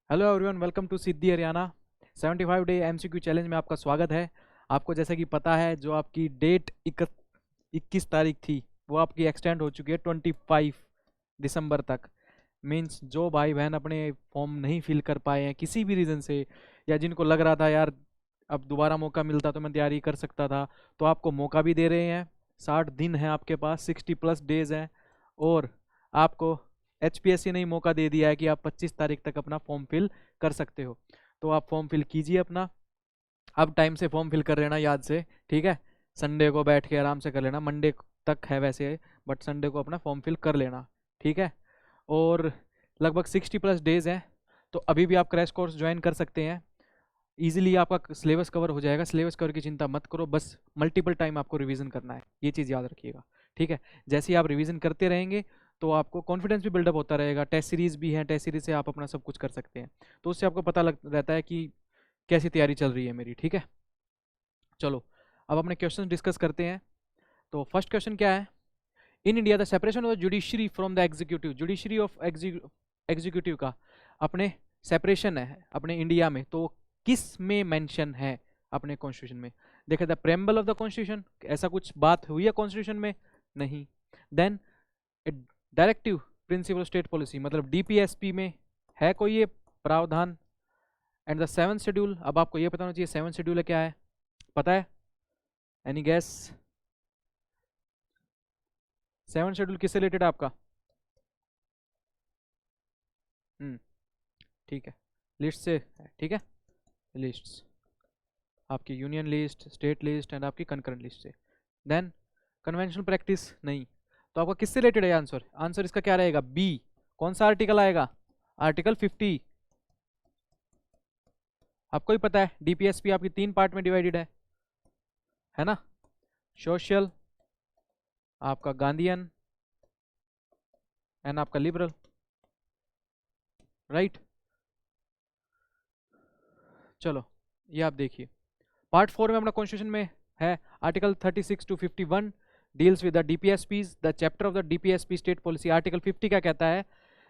Hello everyone, welcome to Siddhi Haryana 75 day MCQ challenge में आपका स्वागत है। आपको जैसा कि पता है, जो आपकी डेट 21 तारीख थी वो आपकी एक्सटेंड हो चुकी है 25 दिसंबर तक। मींस जो भाई बहन अपने फॉर्म नहीं फिल कर पाए हैं किसी भी रीज़न से, या जिनको लग रहा था यार अब दोबारा मौका मिलता तो मैं तैयारी कर सकता था, तो आपको मौका भी दे रहे हैं। 60 दिन है आपके पास, 60+ डेज हैं। और आपको एचपीएससी ने ही मौका दे दिया है कि आप 25 तारीख तक अपना फॉर्म फिल कर सकते हो। तो आप फॉर्म फिल कीजिए अपना। अब टाइम से फॉर्म फिल कर लेना याद से, ठीक है। संडे को बैठ के आराम से कर लेना, मंडे तक है वैसे, बट संडे को अपना फॉर्म फिल कर लेना, ठीक है। और लगभग 60+ डेज हैं, तो अभी भी आप क्रैश कोर्स ज्वाइन कर सकते हैं। ईजिली आपका सिलेबस कवर हो जाएगा। सिलेबस कवर की चिंता मत करो, बस मल्टीपल टाइम आपको रिवीजन करना है, ये चीज़ याद रखिएगा, ठीक है। जैसे ही आप रिवीजन करते रहेंगे तो आपको कॉन्फिडेंस भी बिल्डअप होता रहेगा। टेस्ट सीरीज भी है, टेस्ट सीरीज से आप अपना सब कुछ कर सकते हैं, तो उससे आपको पता लग रहता है कि कैसी तैयारी चल रही है मेरी, ठीक है। चलो अब अपने क्वेश्चन डिस्कस करते हैं। तो फर्स्ट क्वेश्चन क्या है? In India the separation of the judiciary from the executive, judiciary of executive का अपने सेपरेशन है अपने इंडिया में, तो किस में मेंशन है अपने कॉन्स्टिट्यूशन में? देखा the preamble of the constitution, ऐसा कुछ बात हुई है कॉन्स्टिट्यूशन में? नहीं। Then directive principle state policy, मतलब डीपीएसपी में है कोई ये प्रावधान? एंड द सेवन शेड्यूल, अब आपको ये पता होना चाहिए सेवन शेड्यूल क्या है, पता है? Any gas? सेवन शेड्यूल किससे रिलेटेड है आपका? ठीक है, लिस्ट से है, ठीक है। लिस्ट्स आपकी union list, state list and आपकी कंकरेंट लिस्ट से। देन कन्वेंशनल प्रैक्टिस नहीं, तो आपका किससे रिलेटेड है आंसर? आंसर इसका क्या रहेगा? बी। कौन सा आर्टिकल आएगा? आर्टिकल 50। आपको ही पता है डीपीएसपी आपकी 3 पार्ट में डिवाइडेड है ना? सोशल, आपका गांधीयन एंड आपका लिबरल, राइट। चलो ये आप देखिए, पार्ट 4 में अपना कॉन्स्टिट्यूशन में है article 36 to 51 deals with the DPSPs, the chapter of the DPSP state policy. Article 50 क्या कहता है?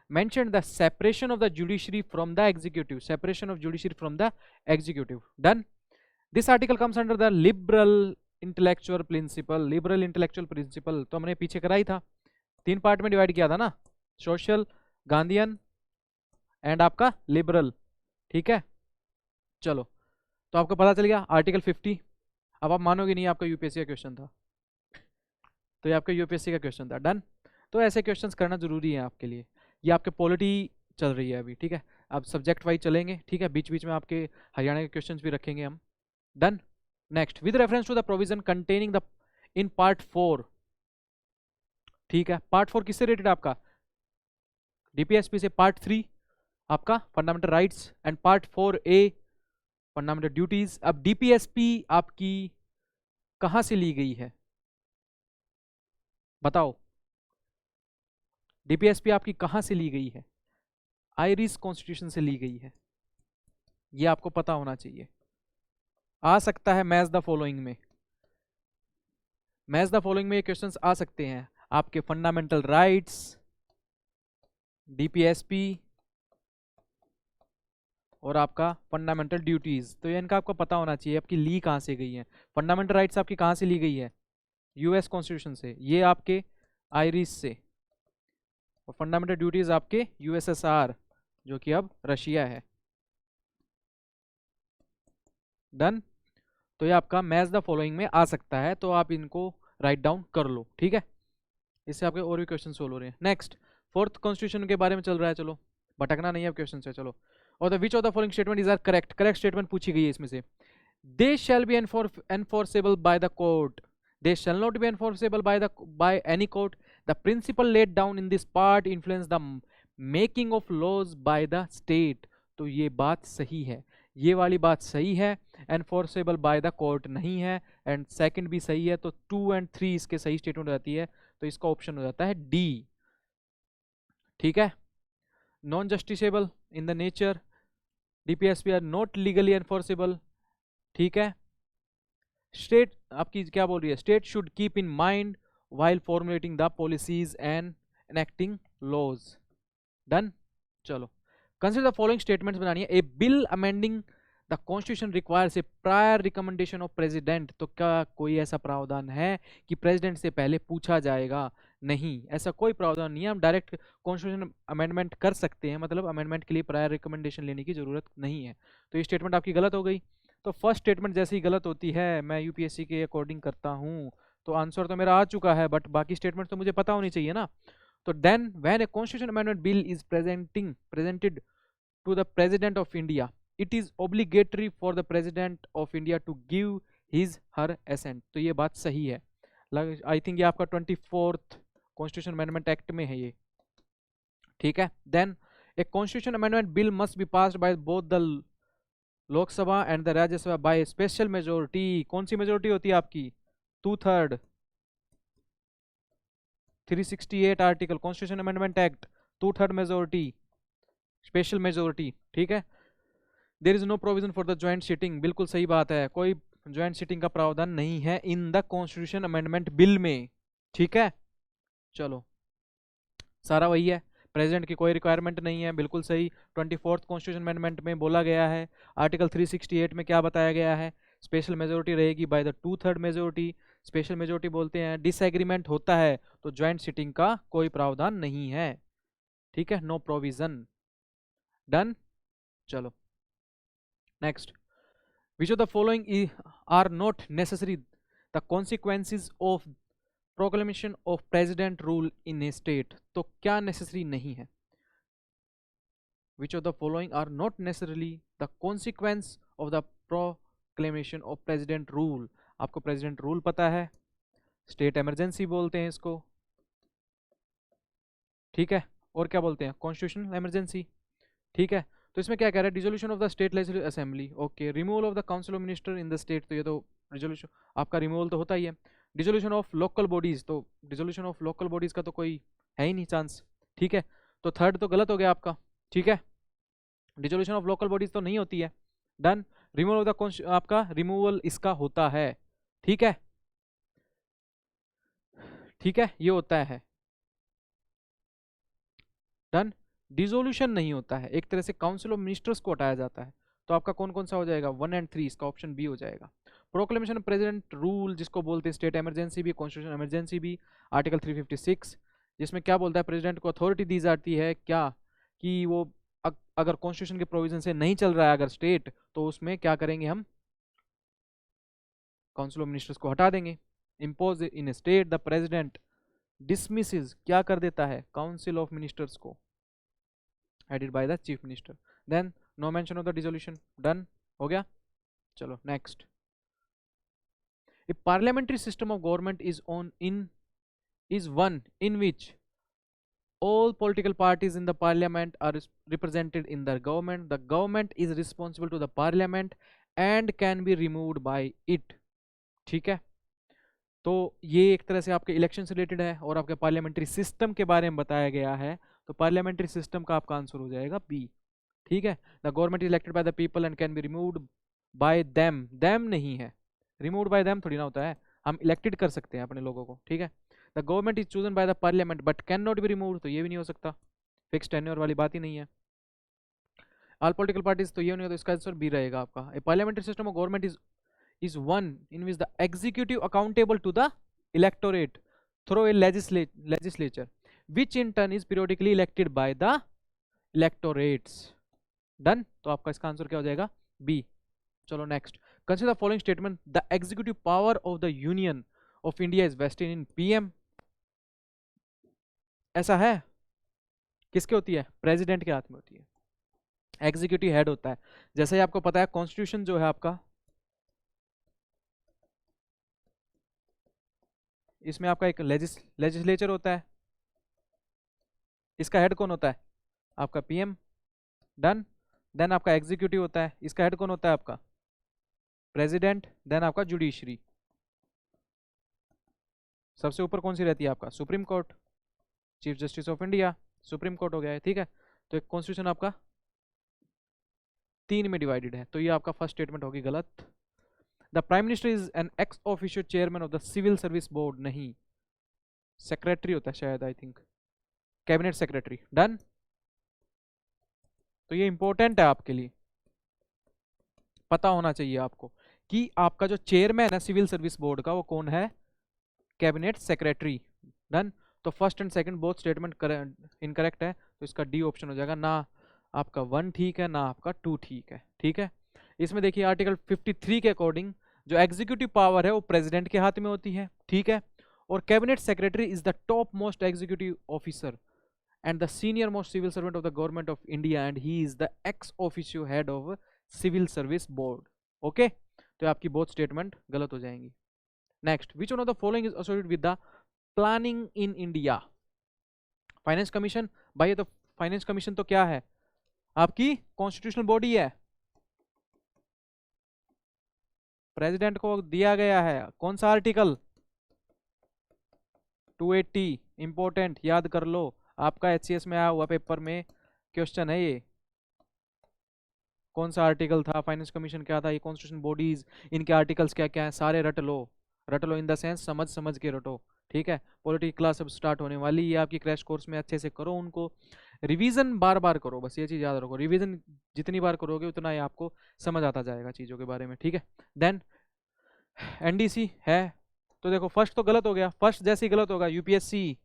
mentioned the separation of the judiciary from the executive, separation of judiciary from the executive. Done. This article comes under the liberal intellectual principle, liberal intellectual principle तो हमने पीछे कराई था, 3 part में divide किया था ना, सोशल, गांधीयन एंड आपका लिबरल, ठीक है। चलो तो आपको पता चल गया आर्टिकल 50। अब आप मानोगे नहीं, आपका यूपीएससी का क्वेश्चन था, तो ये आपका यूपीएससी का क्वेश्चन था। डन। तो ऐसे क्वेश्चंस करना जरूरी है आपके लिए। ये आपके पॉलिटी चल रही है अभी, ठीक है। अब सब्जेक्ट वाइज चलेंगे, ठीक है, बीच बीच में आपके हरियाणा के क्वेश्चंस भी रखेंगे हम। Done. Next, with reference to the provision containing the in part 4, ठीक है। पार्ट 4 किससे रिलेटेड आपका? डीपीएसपी से। पार्ट 3 आपका fundamental rights and part 4A fundamental duties. अब डीपीएसपी आपकी कहां से ली गई है बताओ? डीपीएसपी आपकी कहां से ली गई है? आयरिश कॉन्स्टिट्यूशन से ली गई है, ये आपको पता होना चाहिए। आ सकता है मैच द फॉलोइंग में, मैच द फॉलोइंग में ये क्वेश्चंस आ सकते हैं। आपके फंडामेंटल राइट्स, डीपीएसपी और आपका फंडामेंटल ड्यूटीज, तो ये इनका आपको पता होना चाहिए आपकी ली कहां से गई है। फंडामेंटल राइट्स आपकी कहां से ली गई है? यूएस कॉन्स्टिट्यूशन से, ये आपके आयरिश से। और फंडामेंटल ड्यूटीज आपके यूएसएसआर, जो कि अब रशिया है। डन। तो ये आपका मैच द फॉलोइंग में आ सकता है, तो आप इनको राइट डाउन कर लो, ठीक है। इससे आपके और भी क्वेश्चन सोल्व हो रहे हैं। नेक्स्ट, फोर्थ कॉन्स्टिट्यूशन के बारे में चल रहा है, चलो भटकना नहीं है अब क्वेश्चन से। चलो, और the which of the following statement is are correct, correct statement पूछी गई है इसमें से। They shall be enforceable by the court, they shall not be enforceable by any court, the principle laid down in this part influence the making of laws by the state. तो ये बात सही है, ये वाली बात सही है। एनफोर्सेबल बाय द कोर्ट नहीं है, एंड सेकंड भी सही है, तो 2 और 3 इसके सही स्टेटमेंट हो जाती है, तो इसका ऑप्शन हो जाता है डी, ठीक है। Non justiciable in the nature, DPSP are not legally enforceable, ठीक है। स्टेट आपकी क्या बोल रही है? State should keep in mind while formulating the policies and enacting laws. Done. चलो, कंसिडर द फॉलोइंग स्टेटमेंट्स बनानी है। A bill amending the constitution requires a prior recommendation of president. तो क्या कोई ऐसा प्रावधान है कि प्रेसिडेंट से पहले पूछा जाएगा? नहीं, ऐसा कोई प्रावधान नहीं है। हम डायरेक्ट कॉन्स्टिट्यूशन अमेंडमेंट कर सकते हैं, मतलब अमेंडमेंट के लिए प्रायर रिकमेंडेशन लेने की जरूरत नहीं है। तो ये स्टेटमेंट आपकी गलत हो गई। तो फर्स्ट स्टेटमेंट जैसे ही गलत होती है, मैं यूपीएससी के अकॉर्डिंग करता हूँ, तो आंसर तो मेरा आ चुका है, बट बाकी स्टेटमेंट तो मुझे पता होनी चाहिए ना। तो then when a constitution amendment bill is presented to the president of India, it is obligatory for the president of India to give his her assent। तो ये बात सही है। आई थिंक ये आपका 24th कॉन्स्टिट्यूशन अमेंडमेंट एक्ट में है ये, ठीक है। Then a constitution amendment bill must be passed by both the Lok Sabha and the Rajya Sabha by special majority. कौन सी मेजोरिटी होती है आपकी? 2/3। 368 article constitution amendment act, 2/3 majority, special majority, ठीक है। There is no provision for the joint sitting. बिल्कुल सही बात है, कोई ज्वाइंट सिटिंग का प्रावधान नहीं है in the constitution amendment bill में, ठीक है। चलो, सारा वही है, प्रेसिडेंट की कोई रिक्वायरमेंट नहीं है, बिल्कुल सही। 24th कॉन्स्टिट्यूशन अमेंडमेंट में बोला गया है, आर्टिकल 368 में क्या बताया गया है? स्पेशल मेजोरिटी रहेगी by the 2/3 majority. Special majority बोलते हैं डिसएग्रीमेंट होता है तो ज्वाइंट सिटिंग का कोई प्रावधान नहीं है, ठीक है, नो प्रोविजन। डन। चलो next, which of the following are not necessary the consequences of proclamation of president rule in a state। तो क्या नेसेसरी नहीं है? which of the following are not necessarily the consequence of the proclamation of president rule। आपको president rule पता है, state emergency बोलते हैं इसको, ठीक है, और क्या बोलते हैं? कॉन्स्टिट्यूशनल इमरजेंसी, ठीक है। तो इसमें क्या कह रहा है? Dissolution of the state legislative assembly, okay. Removal of the council of minister in the state, तो ये तो रिजोल्यूशन आपका रिमूवल तो होता ही है। डिसोल्यूशन ऑफ लोकल बॉडीज, तो डिसोल्यूशन ऑफ लोकल बॉडीज का तो कोई है ही नहीं चांस, ठीक है। तो थर्ड तो गलत हो गया आपका, ठीक है, डिसोल्यूशन ऑफ लोकल बॉडीज तो नहीं होती है। डन। रिमूवल ऑफ द आपका रिमूवल इसका होता है, ठीक है, ठीक है, ये होता है। डन। डिसोल्यूशन नहीं होता है, एक तरह से काउंसिल ऑफ मिनिस्टर्स को हटाया जाता है। तो आपका कौन कौन सा हो जाएगा? 1 और 3, इसका ऑप्शन बी हो जाएगा। प्रोक्लेमेशन प्रेसिडेंट रूल, जिसको बोलते हैं स्टेट इमरजेंसी भी, कॉन्स्टिट्यूशन इमरजेंसी भी, आर्टिकल 356, जिसमें क्या बोलता है? प्रेसिडेंट को अथॉरिटी दी जाती है क्या, कि वो अगर कॉन्स्टिट्यूशन के प्रोविजन से नहीं चल रहा है अगर स्टेट, तो उसमें क्या करेंगे हम? काउंसिल ऑफ मिनिस्टर्स को हटा देंगे। Impose in state the president dismisses, क्या कर देता है? काउंसिल ऑफ मिनिस्टर्स को, headed by the chief minister। then no mention of the dissolution। done हो गया। चलो next, a parliamentary system of government is one in which all political parties in the parliament are represented in the government is responsible to the parliament and can be removed by it, ठीक है। तो ये एक तरह से आपके election से related है और आपके पार्लियामेंट्री सिस्टम के बारे में बताया गया है, तो पार्लियामेंट्री सिस्टम का आपका आंसर हो जाएगा बी, ठीक है। The government is elected by the people and can be removed by them, them नहीं है, रिमूव्ड बाय देम थोड़ी ना होता है, हम इलेक्टेड कर सकते हैं अपने लोगों को, ठीक है। The government is chosen by the parliament but can not be removed, तो ये भी नहीं हो सकता, फिक्स टेन्योर वाली बात ही नहीं है। ऑल पॉलिटिकल पार्टीज, तो ये नहीं होता, इसका आंसर बी रहेगा आपका। A parliamentary system of government is one in which the executive accountable to the electorate through a legislature which in turn is periodically elected by the electorates। done। तो आपका इसका आंसर क्या हो जाएगा? B. चलो next, consider the following statement, the executive power of the union of India is vested in PM. ऐसा है? किसके होती है? प्रेसिडेंट के हाथ में होती है, एग्जीक्यूटिव हेड होता है। जैसे ही आपको पता है कॉन्स्टिट्यूशन जो है आपका, इसमें आपका एक लेजिस्लेचर होता है, इसका हेड कौन होता है? आपका पीएम। डन। देन आपका एग्जीक्यूटिव होता है, इसका हेड कौन होता है? आपका प्रेसिडेंट। देन आपका जुडिशरी, सबसे ऊपर कौन सी रहती है? आपका supreme court, chief justice of India, supreme court हो गया है, ठीक है। तो एक कॉन्स्टिट्यूशन आपका 3 में डिवाइडेड है, तो ये आपका फर्स्ट स्टेटमेंट होगी गलत। The prime minister is an ex officio chairman of the civil service board, नहीं, सेक्रेटरी होता है शायद, I think cabinet secretary. Done. तो ये इंपॉर्टेंट है आपके लिए, पता होना चाहिए आपको कि आपका जो चेयरमैन है सिविल सर्विस बोर्ड का वो कौन है, कैबिनेट सेक्रेटरी। डन। तो first and second both statement incorrect है, तो इसका डी ऑप्शन हो जाएगा। ना आपका 1 ठीक है, ना आपका 2 ठीक है। ठीक है, इसमें देखिए आर्टिकल 53 के अकॉर्डिंग जो एग्जीक्यूटिव पावर है वो प्रेसिडेंट के हाथ में होती है। ठीक है, और cabinet secretary is the top most executive officer and the senior most civil servant of the government of India and he is the ex officio head of civil service board. Okay, तो आपकी both statement गलत हो जाएंगी। Next, which one of the following is associated with the planning in India? Finance commission. भाई ये तो finance commission तो क्या है, आपकी कॉन्स्टिट्यूशनल बॉडी है, प्रेसिडेंट को दिया गया है। कौन सा आर्टिकल, 280। इंपॉर्टेंट, याद कर लो, आपका एचसीएस में आया हुआ पेपर में क्वेश्चन है ये। कौन सा आर्टिकल था, फाइनेंस कमीशन क्या था, ये कॉन्स्टिट्यूशन बॉडीज, इनके आर्टिकल्स क्या क्या हैं, सारे रट लो। रट लो इन द सेंस समझ समझ के रटो। ठीक है, पॉलिटिकल क्लास अब स्टार्ट होने वाली है आपकी, क्रैश कोर्स में अच्छे से करो उनको, रिवीजन बार बार करो, बस ये चीज़ याद रखो, रिवीजन जितनी बार करोगे उतना ही आपको समझ आता जाएगा चीज़ों के बारे में। ठीक है, देन एनडीसी है, तो देखो फर्स्ट तो गलत हो गया, फर्स्ट जैसे ही गलत होगा यूपीएससी,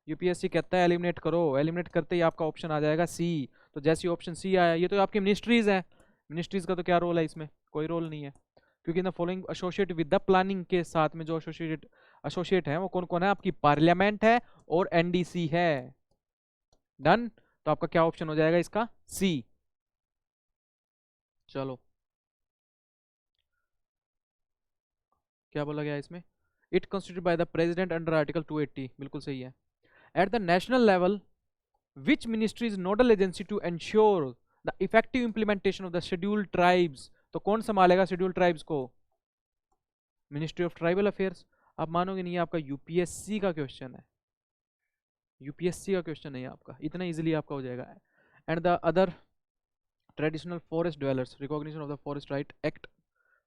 यूपीएससी कहता है एलिमिनेट करो, एलिमिनेट करते ही आपका ऑप्शन आ जाएगा सी। तो जैसे ऑप्शन सी आया, ये तो आपकी मिनिस्ट्रीज है, मिनिस्ट्रीज का तो क्या रोल है इसमें, कोई रोल नहीं है, क्योंकि in the following associate with the planning के साथ में जो एसोसिएट है वो कौन कौन है, आपकी पार्लियामेंट है और एनडीसी है। डन, तो आपका क्या ऑप्शन हो जाएगा इसका, सी। चलो क्या बोला गया इसमें, it constituted by the president under article 280, बिल्कुल सही है। At the national level which ministry is nodal agency to ensure the effective implementation of the scheduled tribes? तो कौन संभालेगा scheduled tribes को, मिनिस्ट्री ऑफ ट्राइबल अफेयर्स। आप मानोगे नहीं, आपका यूपीएससी का क्वेश्चन है, यूपीएससी का क्वेश्चन है आपका, इतना इजीली आपका हो जाएगा। And the other traditional forest dwellers recognition of the forest right act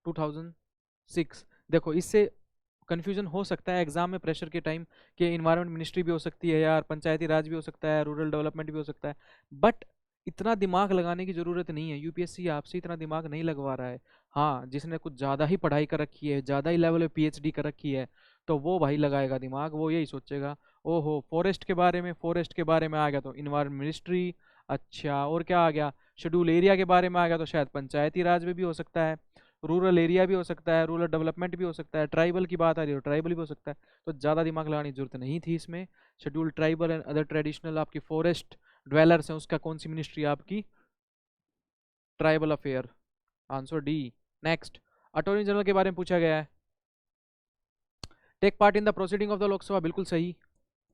2006। देखो इससे कन्फ्यूजन हो सकता है एग्जाम में प्रेशर के टाइम कि इन्वायरमेंट मिनिस्ट्री भी हो सकती है यार, पंचायती राज भी हो सकता है, रूरल डेवलपमेंट भी हो सकता है, बट इतना दिमाग लगाने की जरूरत नहीं है, यूपीएससी आपसे इतना दिमाग नहीं लगवा रहा है। हाँ, जिसने कुछ ज़्यादा ही पढ़ाई कर रखी है, ज़्यादा ही लेवल पे पीएचडी कर रखी है, तो वो भाई लगाएगा दिमाग, वो यही सोचेगा ओहो फॉरेस्ट के बारे में, फॉरेस्ट के बारे में आ गया तो इन्वायरमेंट मिनिस्ट्री, अच्छा और क्या आ गया, शेड्यूल एरिया के बारे में आ गया तो शायद पंचायती राज में भी हो सकता है, रूरल एरिया भी हो सकता है, रूरल डेवलपमेंट भी हो सकता है, ट्राइबल की बात आ रही है तो ट्राइबल भी हो सकता है। तो ज़्यादा दिमाग लगाने की जरूरत नहीं थी इसमें। Schedule tribal and other traditional आपकी फॉरेस्ट ड्वेलर्स हैं, उसका कौन सी मिनिस्ट्री आपकी, tribal affair, answer D. Next, attorney general के बारे में पूछा गया है, take part in the proceeding of the Lok Sabha, बिल्कुल सही,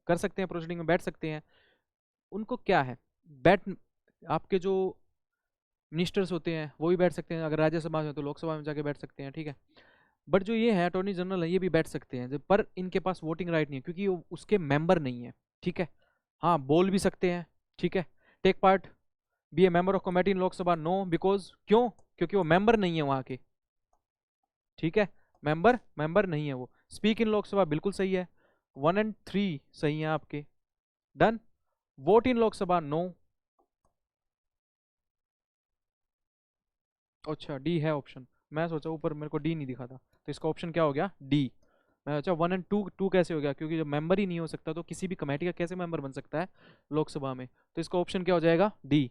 कर सकते हैं, प्रोसीडिंग में बैठ सकते हैं। उनको क्या है, बैठ, आपके जो मिनिस्टर्स होते हैं वो भी बैठ सकते हैं, अगर राज्यसभा में तो लोकसभा में जाके बैठ सकते हैं। ठीक है, बट जो ये है अटॉर्नी जनरल है ये भी बैठ सकते हैं, पर इनके पास वोटिंग राइट नहीं है क्योंकि वो उसके मेंबर नहीं है। ठीक है, हाँ बोल भी सकते हैं। ठीक है, take part, be a member of committee in Lok Sabha, no, because क्यों, क्योंकि वो मेंबर नहीं है वहाँ के। ठीक है, मेंबर मेंबर नहीं है वो। स्पीक इन लोकसभा, बिल्कुल सही है, 1 और 3 सही है आपके। Done, vote in Lok Sabha, no. अच्छा डी है ऑप्शन, मैं सोचा ऊपर मेरे को डी नहीं दिखा था, तो इसका ऑप्शन क्या हो गया, डी। मैं सोचा 1 और 2 कैसे हो गया, क्योंकि जब मेंबर ही नहीं हो सकता तो किसी भी कमेटी का कैसे मेंबर बन सकता है लोकसभा में, तो इसका ऑप्शन क्या हो जाएगा, D.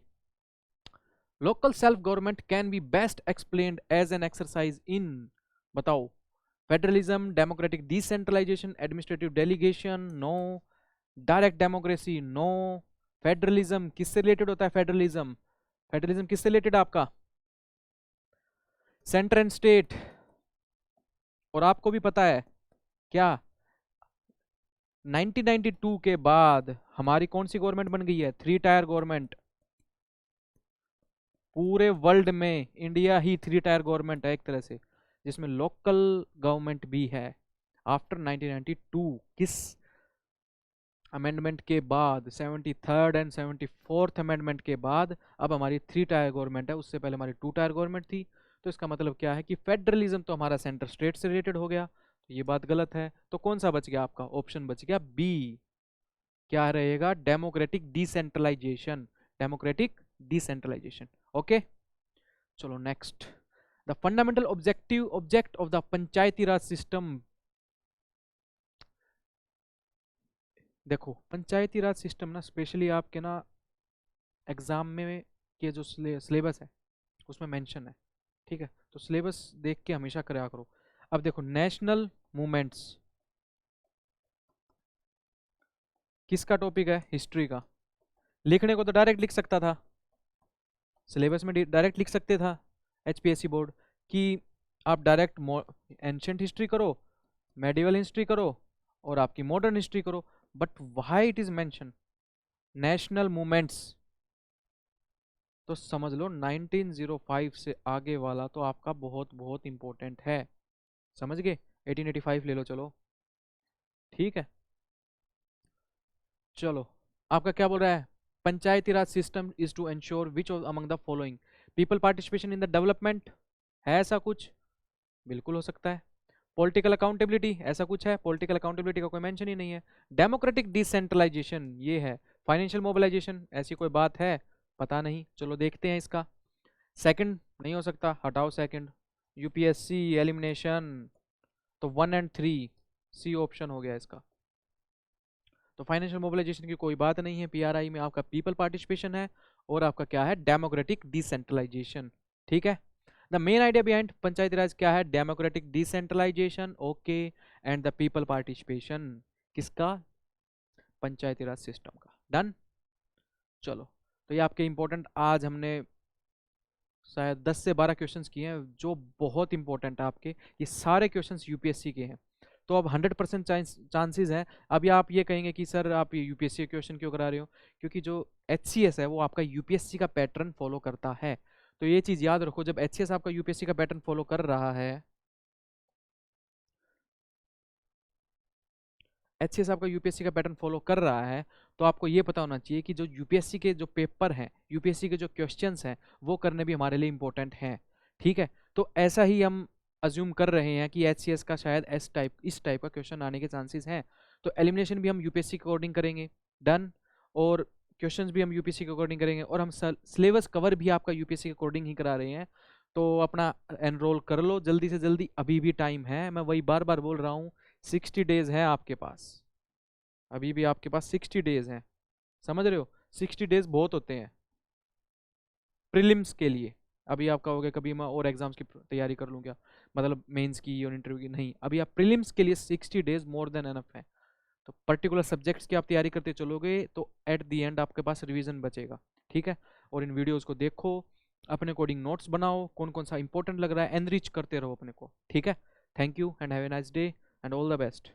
Local self government can be best explained as an exercise in, बताओ, federalism, democratic decentralisation, administrative delegation, no, direct democracy, no. Federalism किससे रिलेटेड होता है, फेडरलिज्म, फेडरलिज्म किससे रिलेटेड आपका, सेंटर एंड स्टेट। और आपको भी पता है क्या, 1992 के बाद हमारी कौन सी गवर्नमेंट बन गई है, 3 टायर गवर्नमेंट। पूरे वर्ल्ड में इंडिया ही 3 टायर गवर्नमेंट है एक तरह से, जिसमें लोकल गवर्नमेंट भी है। आफ्टर 1992 किस अमेंडमेंट के बाद, 73rd एंड 74th अमेंडमेंट के बाद अब हमारी 3 टायर गवर्नमेंट है, उससे पहले हमारी 2 टायर गवर्नमेंट थी। तो इसका मतलब क्या है कि फेडरलिज्म तो हमारा सेंटर स्टेट से रिलेटेड हो गया, तो ये बात गलत है। तो कौन सा बच गया आपका, ऑप्शन बच गया बी, क्या रहेगा, democratic decentralisation, democratic decentralisation. Okay, चलो next. The fundamental object of the panchayati raj system. देखो पंचायती राज सिस्टम ना स्पेशली आपके ना एग्जाम में के जो सिलेबस है उसमें मेंशन है, ठीक है, तो सिलेबस देख के हमेशा कराया करो। अब देखो नेशनल मूवमेंट्स किसका टॉपिक है? हिस्ट्री का। लिखने को तो डायरेक्ट लिख सकता था, सिलेबस में डायरेक्ट लिख सकते था एचपीएससी बोर्ड कि आप डायरेक्ट एंशियंट हिस्ट्री करो, मेडिवल हिस्ट्री करो और आपकी मॉडर्न हिस्ट्री करो, but why it is mention national movements? तो समझ लो 1905 से आगे वाला तो आपका बहुत बहुत इंपॉर्टेंट है, समझ गए? 1885 ले लो, चलो ठीक है। चलो आपका क्या बोल रहा है? Panchayati raj system is to ensure which of among the following people participation in the development, है ऐसा कुछ? बिल्कुल हो सकता है। पॉलिटिकल अकाउंटेबिलिटी, ऐसा कुछ है? पॉलिटिकल अकाउंटेबिलिटी का कोई मेंशन ही नहीं है। डेमोक्रेटिक डिसेंट्रलाइजेशन ये है। फाइनेंशियल मोबिलाइजेशन, ऐसी कोई बात है? पता नहीं, चलो देखते हैं इसका। सेकंड नहीं हो सकता, हटाओ सेकंड। यूपीएससी एलिमिनेशन, तो 1 और 3 सी ऑप्शन हो गया इसका। तो फाइनेंशियल मोबिलाइजेशन की कोई बात नहीं है। पीआरआई में आपका पीपल पार्टिसिपेशन है और आपका क्या है? डेमोक्रेटिक डिसेंट्रलाइजेशन, ठीक है। The main idea behind panchayati raj क्या है? Democratic decentralisation, okay. And the people participation किसका? पंचायती राज सिस्टम का। डन। चलो तो ये आपके इंपॉर्टेंट आज हमने शायद 10 से 12 क्वेश्चंस किए हैं जो बहुत इंपॉर्टेंट है आपके। ये सारे क्वेश्चंस यूपीएससी के हैं, तो अब 100% चांसेस है। अभी आप ये कहेंगे कि सर आप यूपीएससी क्वेश्चन क्यों करा रहे हो? क्योंकि जो एचसीएस है वो आपका यूपीएससी का पैटर्न फॉलो करता है। तो ये चीज याद रखो, जब एचसीएस आपका यूपीएससी का पैटर्न फॉलो कर रहा है, एचसीएस आपका यूपीएससी का पैटर्न फॉलो कर रहा है, तो आपको ये पता होना चाहिए कि जो यूपीएससी के जो पेपर हैं, यूपीएससी के जो क्वेश्चंस हैं, वो करने भी हमारे लिए इंपॉर्टेंट हैं, ठीक है। तो ऐसा ही हम अज्यूम कर रहे हैं कि एचसीएस का शायद इस टाइप का क्वेश्चन आने के चांसेस हैं। तो एलिमिनेशन भी हम यूपीएससी के अकॉर्डिंग करेंगे, डन। और क्वेश्चंस भी हम यूपीएससी के अकॉर्डिंग करेंगे, और हम सिलेबस कवर भी आपका यूपीएससी के अकॉर्डिंग ही करा रहे हैं। तो अपना एनरोल कर लो जल्दी से जल्दी, अभी भी टाइम है। मैं वही बार बार बोल रहा हूँ, 60 डेज है आपके पास, अभी भी आपके पास 60 डेज हैं, समझ रहे हो? 60 डेज बहुत होते हैं प्रीलिम्स के लिए। अभी आपका हो गया, कभी मैं और एग्जाम्स की तैयारी कर लूँ क्या, मतलब मेंस की और इंटरव्यू की? नहीं, अभी आप प्रीलिम्स के लिए 60 डेज मोर देन एनफ है। तो पर्टिकुलर सब्जेक्ट्स की आप तैयारी करते चलोगे तो एट द एंड आपके पास रिवीजन बचेगा, ठीक है। और इन वीडियोस को देखो, अपने अकॉर्डिंग नोट्स बनाओ, कौन कौन सा इंपॉर्टेंट लग रहा है एनरिच करते रहो अपने को, ठीक है। Thank you and have a nice day and all the best.